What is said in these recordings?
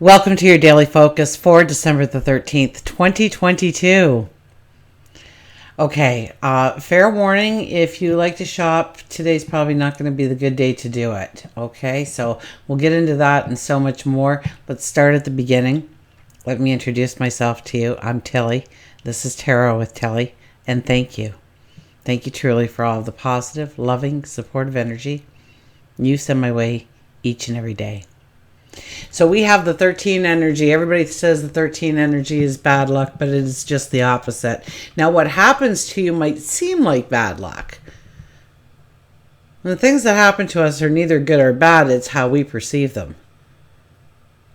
Welcome to your daily focus for December the 13th, 2022. Okay, fair warning, if you like to shop, today's probably not going to be the good day to do it. Okay, so we'll get into that and so much more. Let's start at the beginning. Let me introduce myself to you. I'm Tilly. This is Tarot with Tilly, and thank you. Thank you truly for all of the positive, loving, supportive energy you send my way each and every day. So we have the 13 energy. Everybody says the 13 energy is bad luck, but it is just the opposite. Now, what happens to you might seem like bad luck. And the things that happen to us are neither good or bad. It's how we perceive them.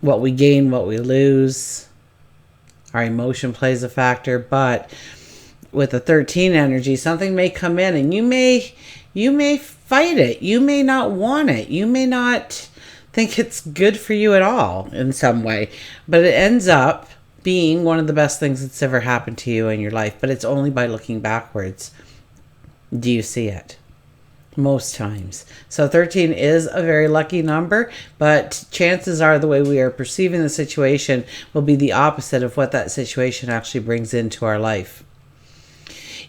What we gain, what we lose. Our emotion plays a factor. But with the 13 energy, something may come in and you may fight it. You may not want it. You may not think it's good for you at all in some way, but it ends up being one of the best things that's ever happened to you in your life. But it's only by looking backwards do you see it most times. So 13 is a very lucky number, but chances are the way we are perceiving the situation will be the opposite of what that situation actually brings into our life.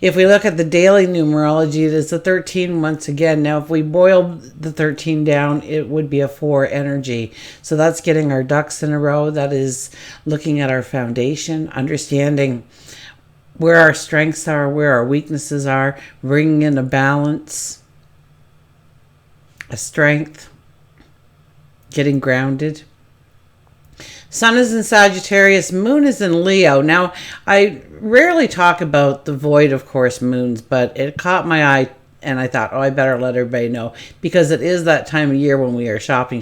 If we look at the daily numerology, it is the 13 once again. Now, if we boil the 13 down, it would be a 4 energy. So that's getting our ducks in a row. That is looking at our foundation, understanding where our strengths are, where our weaknesses are, bringing in a balance, a strength, getting grounded. Sun is in Sagittarius, Moon is in Leo. Now, I rarely talk about the void, of course, moons, but it caught my eye and I thought, I better let everybody know because it is that time of year when we are shopping.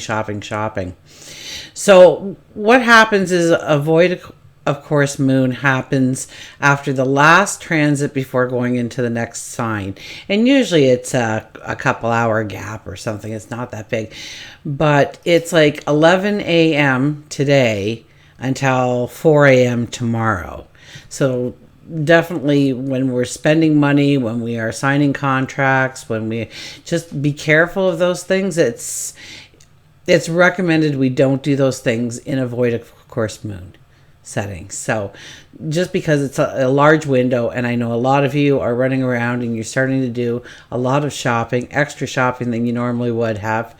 So what happens is a void, of course, moon happens after the last transit before going into the next sign. And usually it's a couple hour gap or something. It's not that big. But it's like 11 a.m. today until 4 a.m. tomorrow. So definitely when we're spending money, when we are signing contracts, when we just be careful of those things, it's recommended we don't do those things in a void, of course, moon settings. So just because it's a large window, and I know a lot of you are running around and you're starting to do a lot of shopping, extra shopping than you normally would have.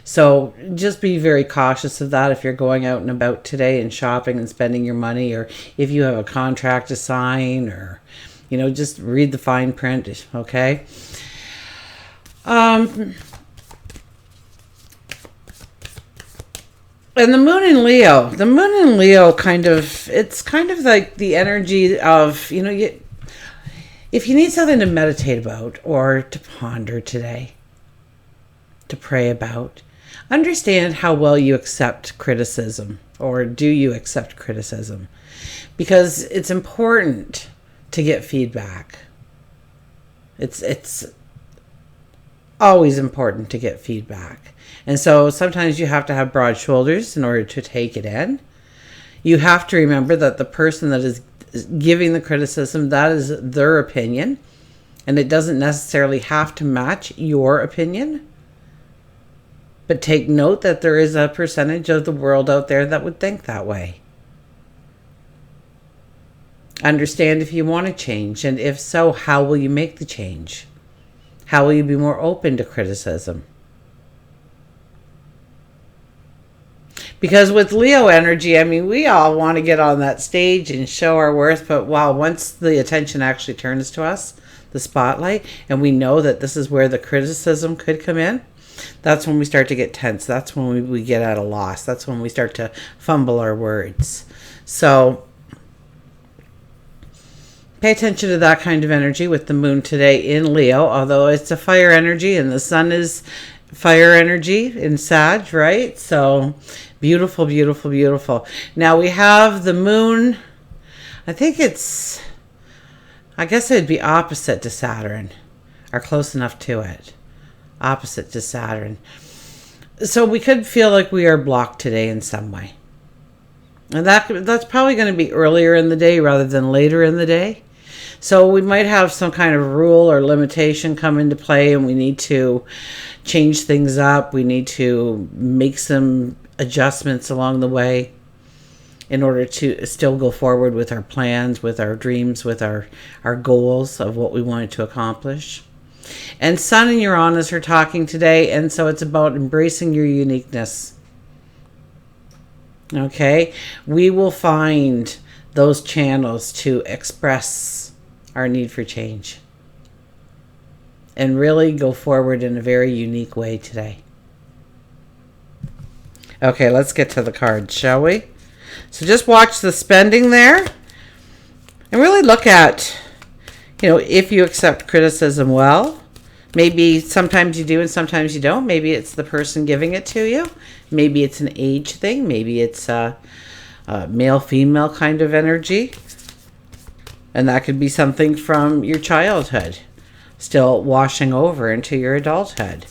So just be very cautious of that if you're going out and about today and shopping and spending your money, or if you have a contract to sign, or just read the fine print, okay? And the moon in Leo, it's kind of like the energy of, if you need something to meditate about or to ponder today, to pray about, understand how well you accept criticism, or do you accept criticism? Because it's important to get feedback. It's always important to get feedback. And so sometimes you have to have broad shoulders in order to take it in. You have to remember that the person that is giving the criticism, that is their opinion. And it doesn't necessarily have to match your opinion. But take note that there is a percentage of the world out there that would think that way. Understand if you want to change. And if so, how will you make the change? How will you be more open to criticism? Because with Leo energy, we all want to get on that stage and show our worth. But once the attention actually turns to us, the spotlight, and we know that this is where the criticism could come in, that's when we start to get tense. That's when we get at a loss. That's when we start to fumble our words. So pay attention to that kind of energy with the moon today in Leo, although it's a fire energy and the sun is fire energy in Sag, right? So beautiful, beautiful, beautiful. Now we have the moon. I guess it'd be opposite to Saturn, or close enough to it. Opposite to Saturn. So we could feel like we are blocked today in some way. And that's probably going to be earlier in the day rather than later in the day. So we might have some kind of rule or limitation come into play, and we need to change things up. We need to make some adjustments along the way. in order to still go forward with our plans, with our dreams, with our goals of what we wanted to accomplish. And Sun and Uranus are talking today, and so it's about embracing your uniqueness. Okay? We will find those channels to express our need for change and really go forward in a very unique way today. Okay, let's get to the cards, shall we? So just watch the spending there and really look at, if you accept criticism well. Maybe sometimes you do and sometimes you don't. Maybe it's the person giving it to you. Maybe it's an age thing. Maybe it's a male-female kind of energy. And that could be something from your childhood, still washing over into your adulthood.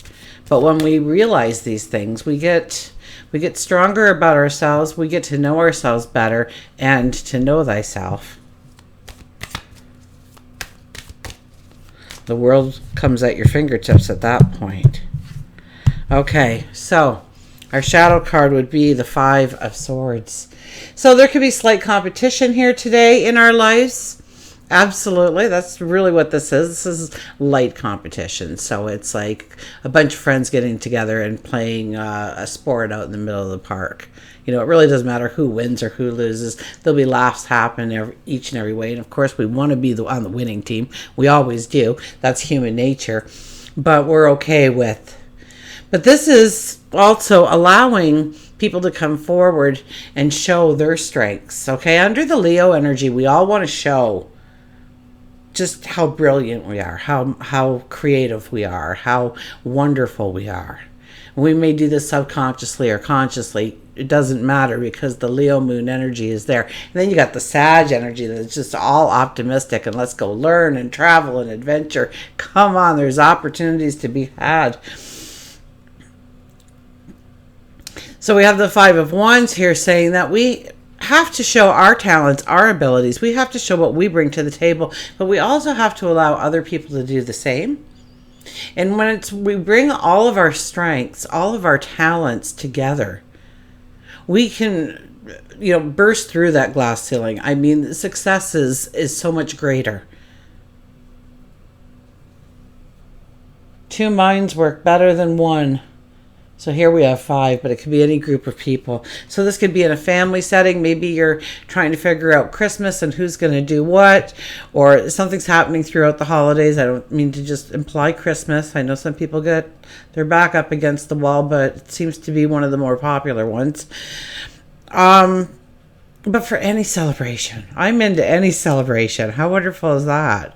But when we realize these things, we get stronger about ourselves. We get to know ourselves better and to know thyself. The world comes at your fingertips at that point. Okay, so our shadow card would be the Five of Swords. So there could be slight competition here today in our lives. Absolutely. That's really what this is. This is light competition. So it's like a bunch of friends getting together and playing a sport out in the middle of the park. It really doesn't matter who wins or who loses. There'll be laughs happen each and every way. And of course, we want to be on the winning team. We always do. That's human nature. But we're okay with. But this is also allowing people to come forward and show their strengths. Okay? Under the Leo energy, we all want to show just how brilliant we are, how creative we are, how wonderful we are. We may do this subconsciously or consciously. It doesn't matter because the Leo moon energy is there. And then you got the Sag energy that's just all optimistic and let's go learn and travel and adventure. Come on, there's opportunities to be had. So we have the Five of Wands here saying that we have to show our talents, our abilities. We have to show what we bring to the table, but we also have to allow other people to do the same. And when we bring all of our strengths, all of our talents together, we can, burst through that glass ceiling. I mean, success is so much greater. Two minds work better than one. So here we have five, but it could be any group of people. So this could be in a family setting. Maybe you're trying to figure out Christmas and who's going to do what, or something's happening throughout the holidays. I don't mean to just imply Christmas. I know some people get their back up against the wall, but it seems to be one of the more popular ones. But for any celebration, I'm into any celebration. How wonderful is that?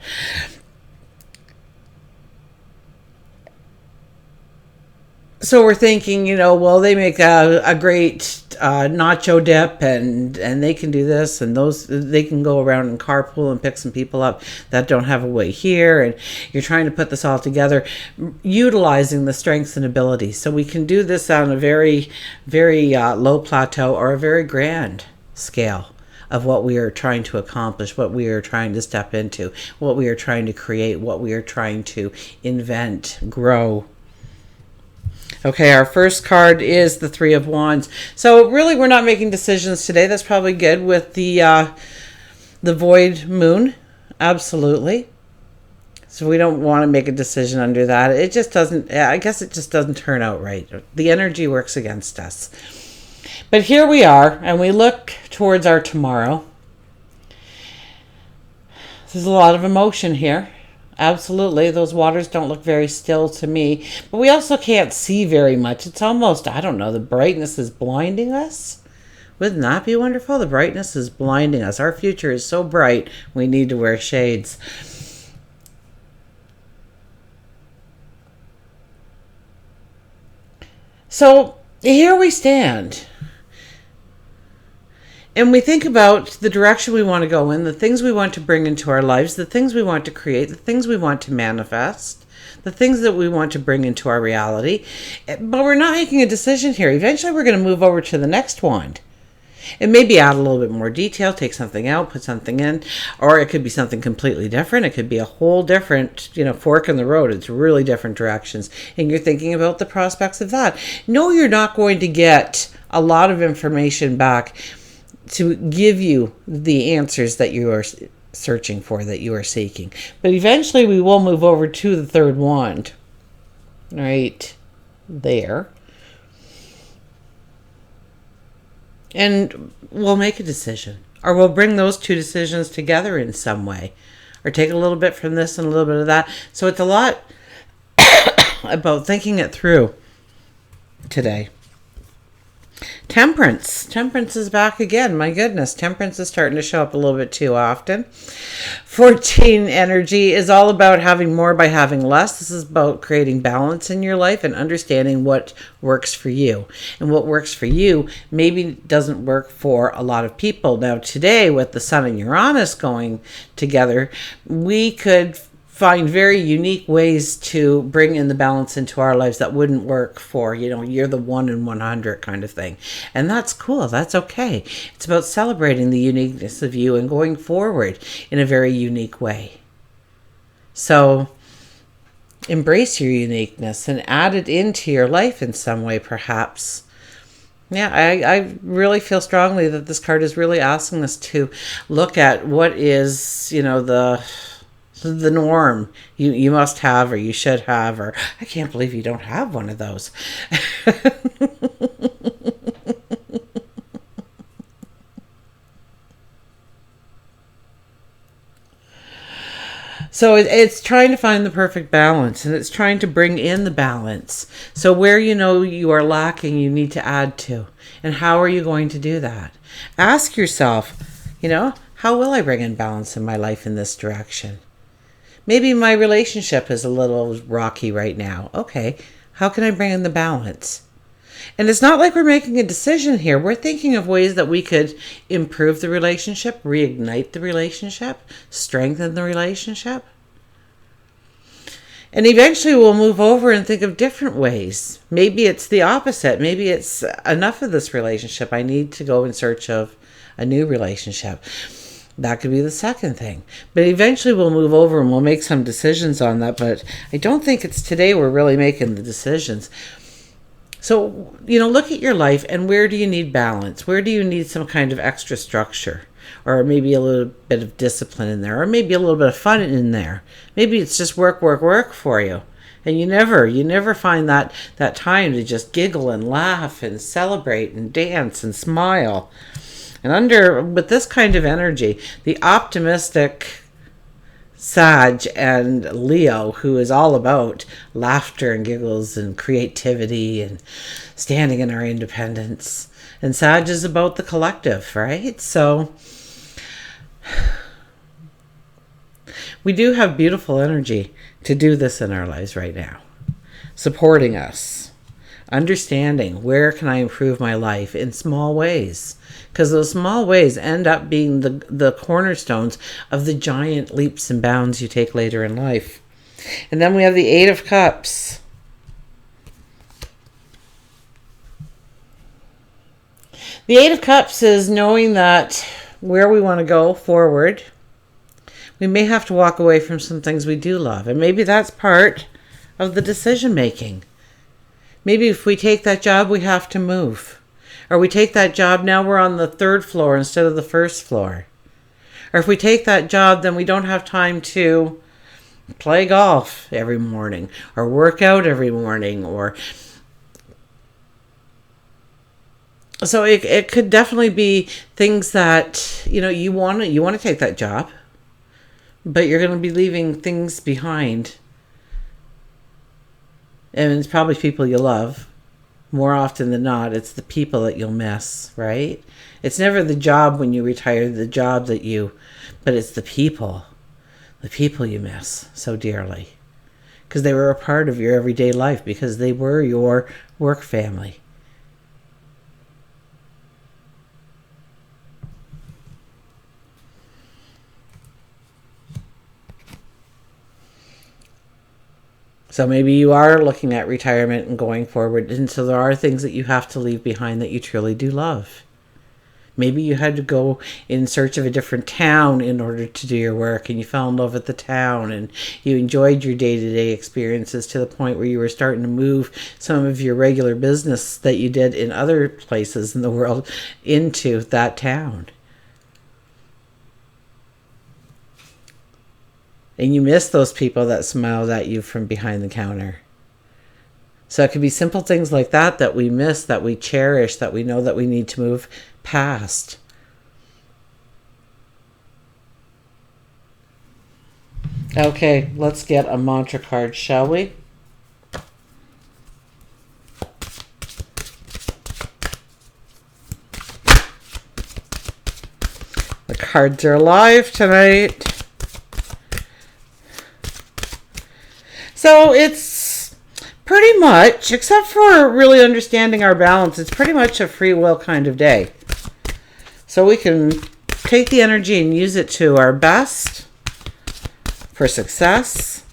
So we're thinking, they make a great nacho dip and they can do this and they can go around and carpool and pick some people up that don't have a way here. And you're trying to put this all together, utilizing the strengths and abilities. So we can do this on a very, very low plateau or a very grand scale of what we are trying to accomplish, what we are trying to step into, what we are trying to create, what we are trying to invent, grow. Okay, our first card is the Three of Wands. So really, we're not making decisions today. That's probably good with the void moon. Absolutely. So we don't want to make a decision under that. It just doesn't, I guess it just doesn't turn out right. The energy works against us. But here we are, and we look towards our tomorrow. There's a lot of emotion here. Absolutely. Those waters don't look very still to me. But we also can't see very much. It's almost, the brightness is blinding us. Wouldn't that be wonderful? The brightness is blinding us. Our future is so bright, we need to wear shades. So here we stand. And we think about the direction we want to go in, the things we want to bring into our lives, the things we want to create, the things we want to manifest, the things that we want to bring into our reality. But we're not making a decision here. Eventually, we're going to move over to the next wand. It maybe add a little bit more detail, take something out, put something in, or it could be something completely different. It could be a whole different, fork in the road. It's really different directions. And you're thinking about the prospects of that. No, you're not going to get a lot of information back to give you the answers that you are searching for, that you are seeking. But eventually we will move over to the third wand. Right there. And we'll make a decision. Or we'll bring those two decisions together in some way. Or take a little bit from this and a little bit of that. So it's a lot about thinking it through today. Temperance. Temperance is back again. My goodness. Temperance is starting to show up a little bit too often. 14 energy is all about having more by having less. This is about creating balance in your life and understanding what works for you. And what works for you maybe doesn't work for a lot of people. Now today, with the Sun and Uranus going together, we could find very unique ways to bring in the balance into our lives that wouldn't work for, you're the 1 in 100 kind of thing. And that's cool. That's okay. It's about celebrating the uniqueness of you and going forward in a very unique way. So embrace your uniqueness and add it into your life in some way, perhaps. Yeah, I really feel strongly that this card is really asking us to look at what is, the norm you must have, or you should have, or I can't believe you don't have one of those. So it's trying to find the perfect balance, and it's trying to bring in the balance. So where you are lacking, you need to add to. And how are you going to do that? Ask yourself, how will I bring in balance in my life in this direction? Maybe my relationship is a little rocky right now. Okay, how can I bring in the balance? And it's not like we're making a decision here. We're thinking of ways that we could improve the relationship, reignite the relationship, strengthen the relationship. And eventually we'll move over and think of different ways. Maybe it's the opposite. Maybe it's enough of this relationship. I need to go in search of a new relationship. That could be the second thing. But eventually we'll move over and we'll make some decisions on that. But I don't think it's today we're really making the decisions. So, look at your life and where do you need balance? Where do you need some kind of extra structure? Or maybe a little bit of discipline in there. Or maybe a little bit of fun in there. Maybe it's just work for you. And you never find that time to just giggle and laugh and celebrate and dance and smile. And with this kind of energy, the optimistic Sag and Leo, who is all about laughter and giggles and creativity and standing in our independence. And Sag is about the collective, right? So we do have beautiful energy to do this in our lives right now. Supporting us. Understanding where can I improve my life in small ways. Because those small ways end up being the cornerstones of the giant leaps and bounds you take later in life. And then we have the Eight of Cups. The Eight of Cups is knowing that where we want to go forward, we may have to walk away from some things we do love. And maybe that's part of the decision making. Maybe if we take that job, we have to move. Or we take that job, now we're on the 3rd floor instead of the 1st floor. Or if we take that job, then we don't have time to play golf every morning or work out every morning. So it could definitely be things that, you want to take that job, but you're going to be leaving things behind. And it's probably people you love. More often than not, it's the people that you'll miss, right? It's never the job when you retire, but it's the people you miss so dearly. Because they were a part of your everyday life, because they were your work family. So maybe you are looking at retirement and going forward, and so there are things that you have to leave behind that you truly do love. Maybe you had to go in search of a different town in order to do your work, and you fell in love with the town, and you enjoyed your day-to-day experiences to the point where you were starting to move some of your regular business that you did in other places in the world into that town. And you miss those people that smiled at you from behind the counter. So it could be simple things like that that we miss, that we cherish, that we know that we need to move past. Okay, let's get a mantra card, shall we? The cards are alive tonight. So it's pretty much, except for really understanding our balance, it's pretty much a free will kind of day. So we can take the energy and use it to our best for success.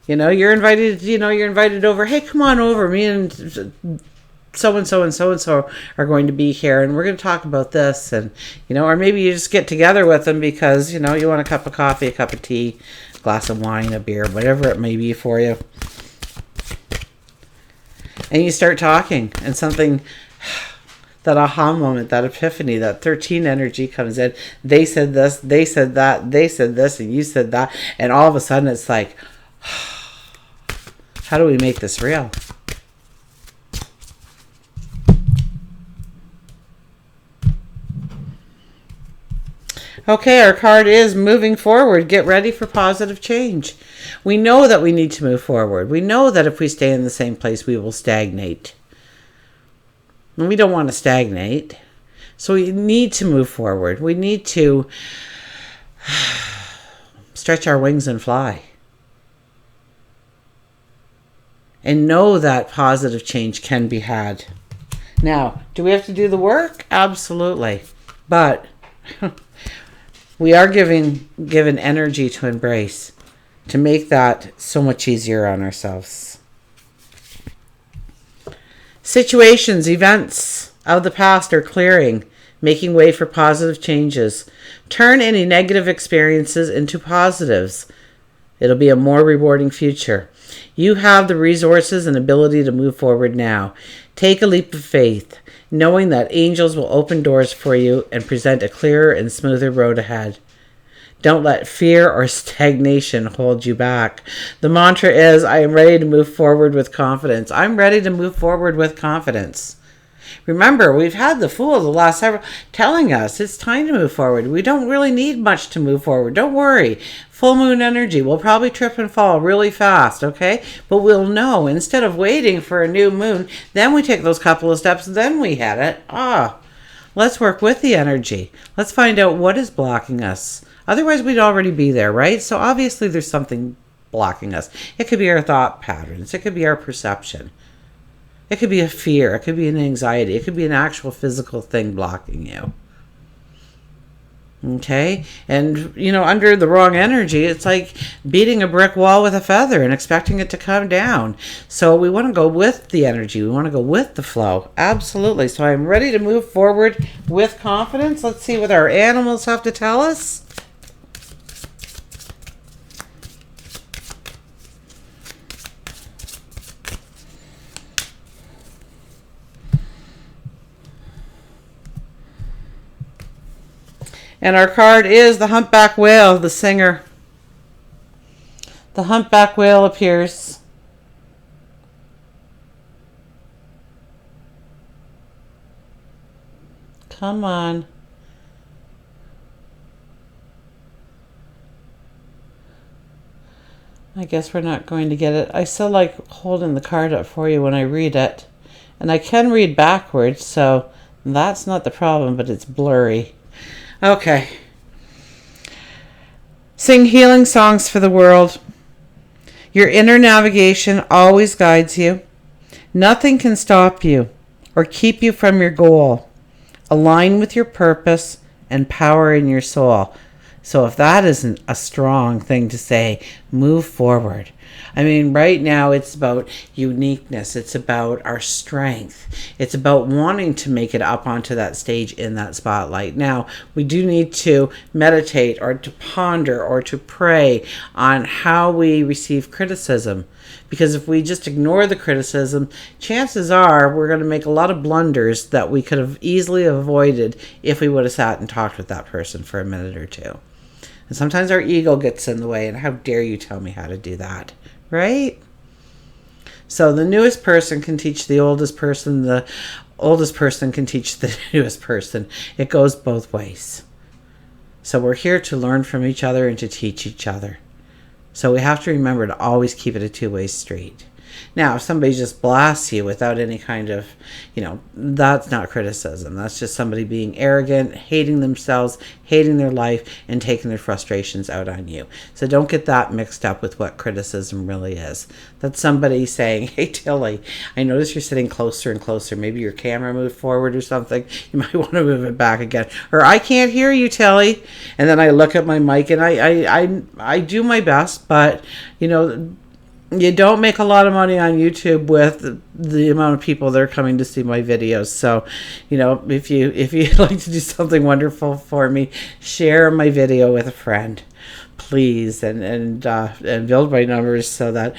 You're invited over. Hey, come on over. Me and so-and-so and so-and-so are going to be here, and we're going to talk about this. And, or maybe you just get together with them because, you want a cup of coffee, a cup of tea, glass of wine, a beer, whatever it may be for you. And you start talking, and something, that aha moment, that epiphany, that 13 energy comes in. They said this, they said that, they said this, and you said that. And all of a sudden it's like, how do we make this real? Okay, our card is moving forward. Get ready for positive change. We know that we need to move forward. We know that if we stay in the same place, we will stagnate. And we don't want to stagnate. So we need to move forward. We need to stretch our wings and fly. And know that positive change can be had. Now, do we have to do the work? Absolutely. But we are given energy to embrace, to make that so much easier on ourselves. Situations, events of the past are clearing, making way for positive changes. Turn any negative experiences into positives. It'll be a more rewarding future. You have the resources and ability to move forward now. Take a leap of faith, knowing that angels will open doors for you and present a clearer and smoother road ahead. Don't let fear or stagnation hold you back. The mantra is, I am ready to move forward with confidence. I'm ready to move forward with confidence. Remember, we've had the Fool the last several telling us it's time to move forward. We don't really need much to move forward. Don't worry. Full moon energy. We'll probably trip and fall really fast, okay? But we'll know. Instead of waiting for a new moon, then we take those couple of steps, then we had it. Let's work with the energy. Let's find out what is blocking us. Otherwise, we'd already be there, right? So obviously there's something blocking us. It could be our thought patterns. It could be our perception. It could be a fear. It could be an anxiety. It could be an actual physical thing blocking you. Okay? And, under the wrong energy, it's like beating a brick wall with a feather and expecting it to come down. So we want to go with the energy. We want to go with the flow. Absolutely. So I'm ready to move forward with confidence. Let's see what our animals have to tell us. And our card is the humpback whale, the singer. The humpback whale appears. Come on. I guess we're not going to get it. I still like holding the card up for you when I read it. And I can read backwards, so that's not the problem, but it's blurry. Okay. Sing healing songs for the world. Your inner navigation always guides you. Nothing can stop you or keep you from your goal. Align with your purpose and power in your soul. So if that isn't a strong thing to say, move forward. I mean, right now it's about uniqueness. It's about our strength. It's about wanting to make it up onto that stage in that spotlight. Now, we do need to meditate or to ponder or to pray on how we receive criticism. Because if we just ignore the criticism, chances are we're going to make a lot of blunders that we could have easily avoided if we would have sat and talked with that person for a minute or two. And sometimes our ego gets in the way, and how dare you tell me how to do that? Right? So the newest person can teach the oldest person. The oldest person can teach the newest person. It goes both ways. So we're here to learn from each other and to teach each other. So we have to remember to always keep it a two-way street. Now, if somebody just blasts you without any kind of, that's not criticism. That's just somebody being arrogant, hating themselves, hating their life, and taking their frustrations out on you. So don't get that mixed up with what criticism really is. That's somebody saying, hey, Tilly, I notice you're sitting closer and closer. Maybe your camera moved forward or something. You might want to move it back again. Or I can't hear you, Tilly. And then I look at my mic and I do my best, but, you don't make a lot of money on YouTube with the amount of people that are coming to see my videos. So, if you'd like to do something wonderful for me, share my video with a friend, please, and build my numbers so that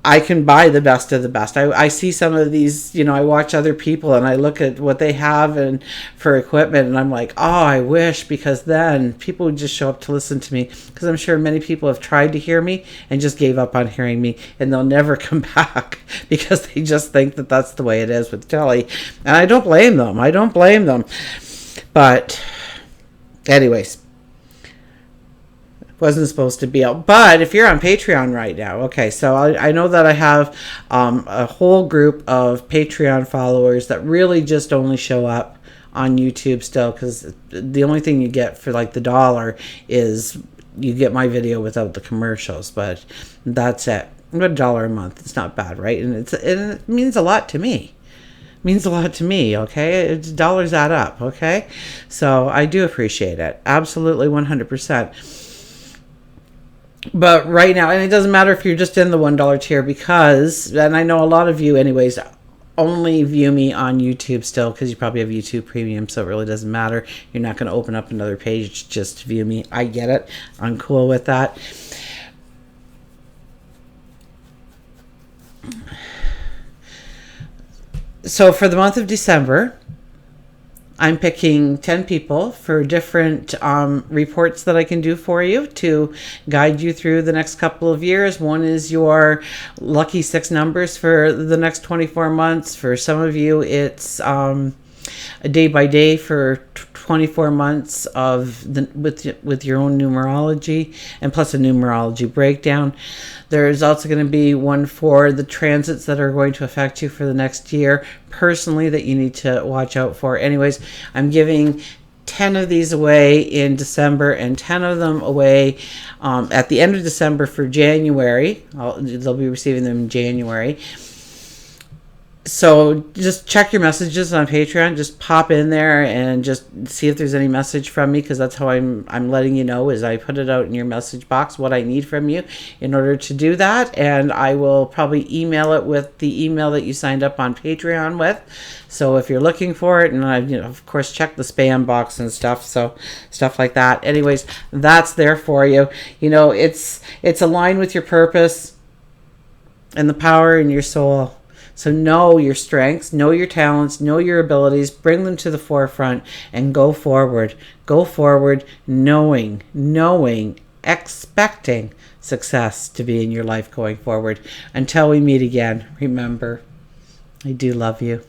I can buy the best of the best. I see some of these, I watch other people and I look at what they have and for equipment and I'm like, oh, I wish, because then people would just show up to listen to me, because I'm sure many people have tried to hear me and just gave up on hearing me, and they'll never come back because they just think that that's the way it is with Telly. And I don't blame them. But anyways, wasn't supposed to be out. But if you're on Patreon right now, okay, so I know that I have a whole group of Patreon followers that really just only show up on YouTube still, because the only thing you get for like the $1 is you get my video without the commercials, but that's it. About $1 a month. It's not bad, right? And it means a lot to me. Okay? Dollars add up, okay? So I do appreciate it. Absolutely 100%. But right now, and it doesn't matter if you're just in the $1 tier, because, and I know a lot of you anyways, only view me on YouTube still, because you probably have YouTube Premium, so it really doesn't matter. You're not going to open up another page just to view me. I get it. I'm cool with that. So for the month of December, I'm picking 10 people for different reports that I can do for you to guide you through the next couple of years. One is your lucky 6 numbers for the next 24 months. For some of you, it's a day by day for 24 months of with your own numerology, and plus a numerology breakdown. There's also going to be one for the transits that are going to affect you for the next year personally that you need to watch out for. Anyways, I'm giving 10 of these away in December and 10 of them away at the end of December for January. They'll be receiving them in January. So just check your messages on Patreon. Just pop in there and just see if there's any message from me, because that's how I'm letting you know, is I put it out in your message box what I need from you in order to do that. And I will probably email it with the email that you signed up on Patreon with. So if you're looking for it, and I, of course, check the spam box and stuff. So stuff like that. Anyways, that's there for you. It's aligned with your purpose and the power in your soul. So know your strengths, know your talents, know your abilities, bring them to the forefront, and go forward. Go forward knowing, expecting success to be in your life going forward. Until we meet again, remember, I do love you.